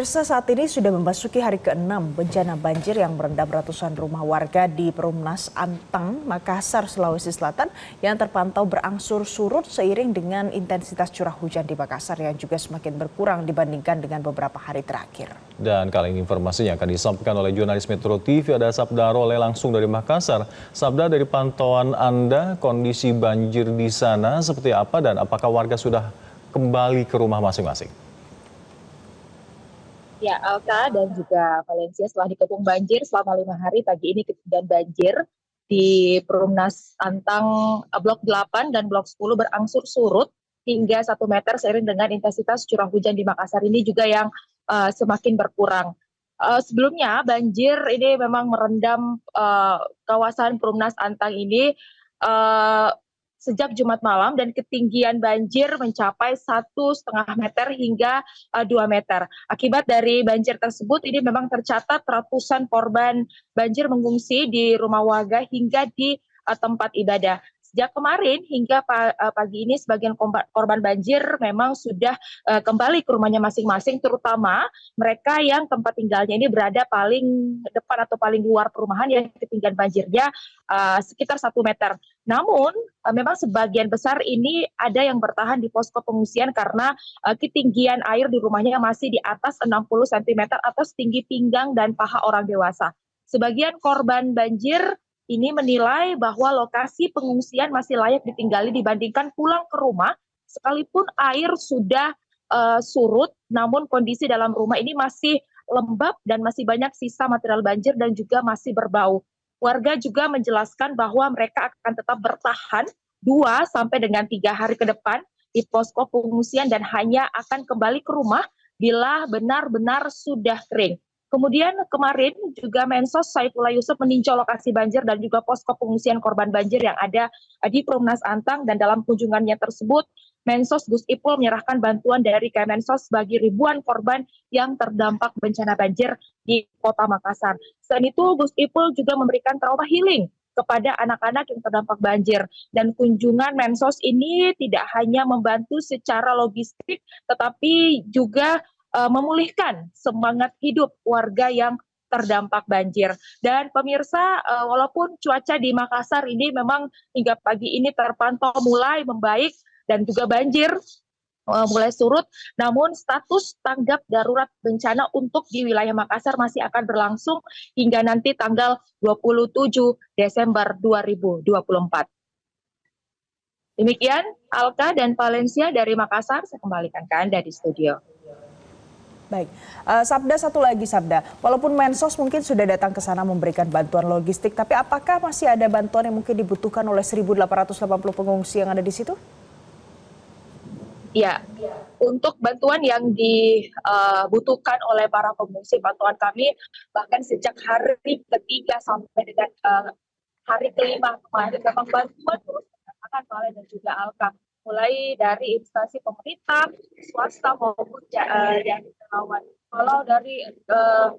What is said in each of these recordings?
Pemirsa, saat ini sudah memasuki hari ke-6 bencana banjir yang merendam ratusan rumah warga di Perumnas Antang, Makassar, Sulawesi Selatan yang terpantau berangsur surut seiring dengan intensitas curah hujan di Makassar yang juga semakin berkurang dibandingkan dengan beberapa hari terakhir. Dan kali ini informasinya akan disampaikan oleh jurnalis Metro TV, ada Sabda Role langsung dari Makassar. Sabda, dari pantauan Anda, kondisi banjir di sana seperti apa dan apakah warga sudah kembali ke rumah masing-masing? Ya, Alka dan juga Valencia setelah dikepung banjir selama 5 hari, pagi ini ketinggian banjir di Perumnas Antang Blok 8 dan Blok 10 berangsur surut hingga 1 meter seiring dengan intensitas curah hujan di Makassar ini juga yang semakin berkurang. Sebelumnya banjir ini memang merendam kawasan Perumnas Antang ini sejak Jumat malam dan ketinggian banjir mencapai 1,5 meter hingga 2 meter. Akibat dari banjir tersebut ini memang tercatat ratusan korban banjir mengungsi di rumah warga hingga di tempat ibadah. Sejak kemarin hingga pagi ini sebagian korban banjir memang sudah kembali ke rumahnya masing-masing, terutama mereka yang tempat tinggalnya ini berada paling depan atau paling luar perumahan yang ketinggian banjirnya sekitar 1 meter. Namun memang sebagian besar ini ada yang bertahan di posko pengungsian karena ketinggian air di rumahnya masih di atas 60 cm atau setinggi pinggang dan paha orang dewasa. Sebagian korban banjir ini menilai bahwa lokasi pengungsian masih layak ditinggali dibandingkan pulang ke rumah sekalipun air sudah surut, namun kondisi dalam rumah ini masih lembab dan masih banyak sisa material banjir dan juga masih berbau. Warga juga menjelaskan bahwa mereka akan tetap bertahan 2 sampai dengan 3 hari ke depan di posko pengungsian dan hanya akan kembali ke rumah bila benar-benar sudah kering. Kemudian kemarin juga Mensos Saifullah Yusuf meninjau lokasi banjir dan juga posko pengungsian korban banjir yang ada di Perumnas Antang, dan dalam kunjungannya tersebut Mensos Gus Ipul menyerahkan bantuan dari Kemensos bagi ribuan korban yang terdampak bencana banjir di Kota Makassar. Selain itu Gus Ipul juga memberikan trauma healing kepada anak-anak yang terdampak banjir, dan kunjungan Mensos ini tidak hanya membantu secara logistik tetapi juga memulihkan semangat hidup warga yang terdampak banjir. Dan pemirsa, walaupun cuaca di Makassar ini memang hingga pagi ini terpantau mulai membaik dan juga banjir mulai surut, namun status tanggap darurat bencana untuk di wilayah Makassar masih akan berlangsung hingga nanti tanggal 27 Desember 2024. Demikian Alka dan Valencia dari Makassar, saya kembalikan ke Anda di studio. Baik, Sabda, satu lagi Sabda, walaupun Mensos mungkin sudah datang ke sana memberikan bantuan logistik, tapi apakah masih ada bantuan yang mungkin dibutuhkan oleh 1.880 pengungsi yang ada di situ? Ya, untuk bantuan yang dibutuhkan oleh para pengungsi, bantuan kami bahkan sejak hari ketiga sampai dengan hari kelima kemarin memang bantuan terus akan Valen dan juga Alka, mulai dari instansi pemerintah, swasta maupun yang relawan. Kalau dari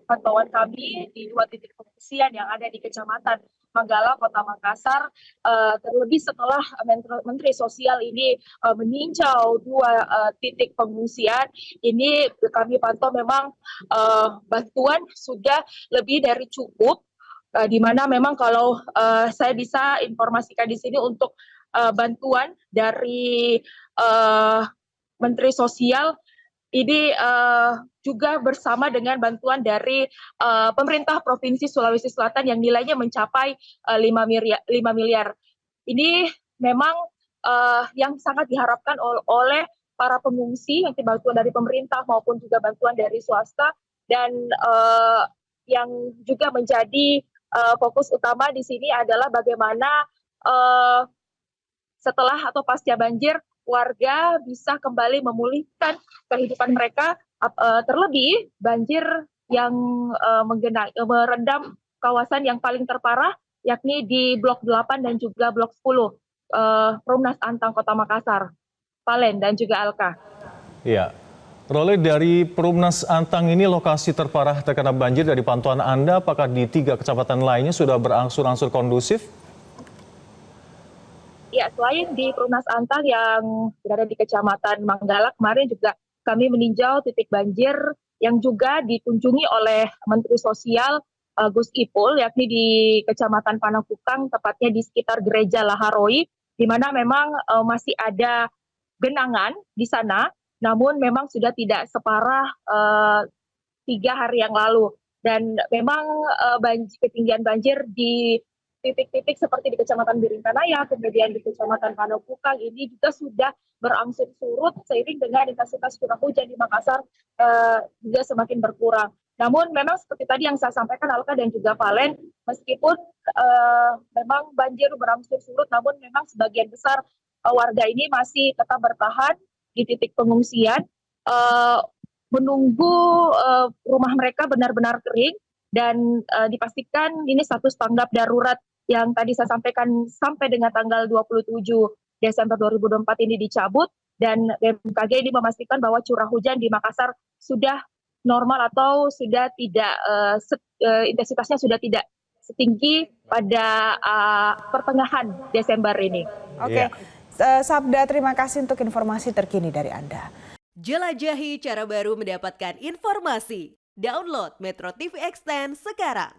pantauan kami di 2 titik pengungsian yang ada di Kecamatan Manggala, Kota Makassar, terlebih setelah Menteri Sosial ini meninjau 2 titik pengungsian, ini kami pantau memang bantuan sudah lebih dari cukup, di mana memang kalau saya bisa informasikan di sini untuk bantuan dari Menteri Sosial ini juga bersama dengan bantuan dari pemerintah Provinsi Sulawesi Selatan yang nilainya mencapai 5 miliar. Ini memang yang sangat diharapkan oleh para pengungsi, yang bantuan dari pemerintah maupun juga bantuan dari swasta, dan yang juga menjadi fokus utama di sini adalah bagaimana setelah atau pasca banjir warga bisa kembali memulihkan kehidupan mereka, terlebih banjir yang merendam kawasan yang paling terparah yakni di Blok 8 dan juga Blok 10 Perumnas Antang Kota Makassar. Valen dan juga Alka. Iya. Role, dari Perumnas Antang ini lokasi terparah terkena banjir dari pantauan Anda, apakah di 3 kecamatan lainnya sudah berangsur-angsur kondusif? Ya, selain di Perumnas Antang yang berada di Kecamatan Manggala, kemarin juga kami meninjau titik banjir yang juga dikunjungi oleh Menteri Sosial Gus Ipul, yakni di Kecamatan Panakukang, tepatnya di sekitar Gereja Laharoi, di mana memang masih ada genangan di sana, namun memang sudah tidak separah 3 hari yang lalu. Dan memang ketinggian banjir di titik-titik seperti di Kecamatan Biringkanaya, kemudian di Kecamatan Panakukang ini juga sudah berangsur surut seiring dengan intensitas curah hujan di Makassar juga semakin berkurang. Namun memang seperti tadi yang saya sampaikan Alka dan juga Valen, meskipun memang banjir berangsur surut, namun memang sebagian besar warga ini masih tetap bertahan di titik pengungsian, menunggu rumah mereka benar-benar kering dan dipastikan ini status tanggap darurat yang tadi saya sampaikan sampai dengan tanggal 27 Desember 2024 ini dicabut, dan BMKG ini memastikan bahwa curah hujan di Makassar sudah normal atau sudah tidak intensitasnya sudah tidak setinggi pada pertengahan Desember ini. Oke, Sabda, terima kasih untuk informasi terkini dari Anda. Jelajahi cara baru mendapatkan informasi. Download Metro TV Extend sekarang.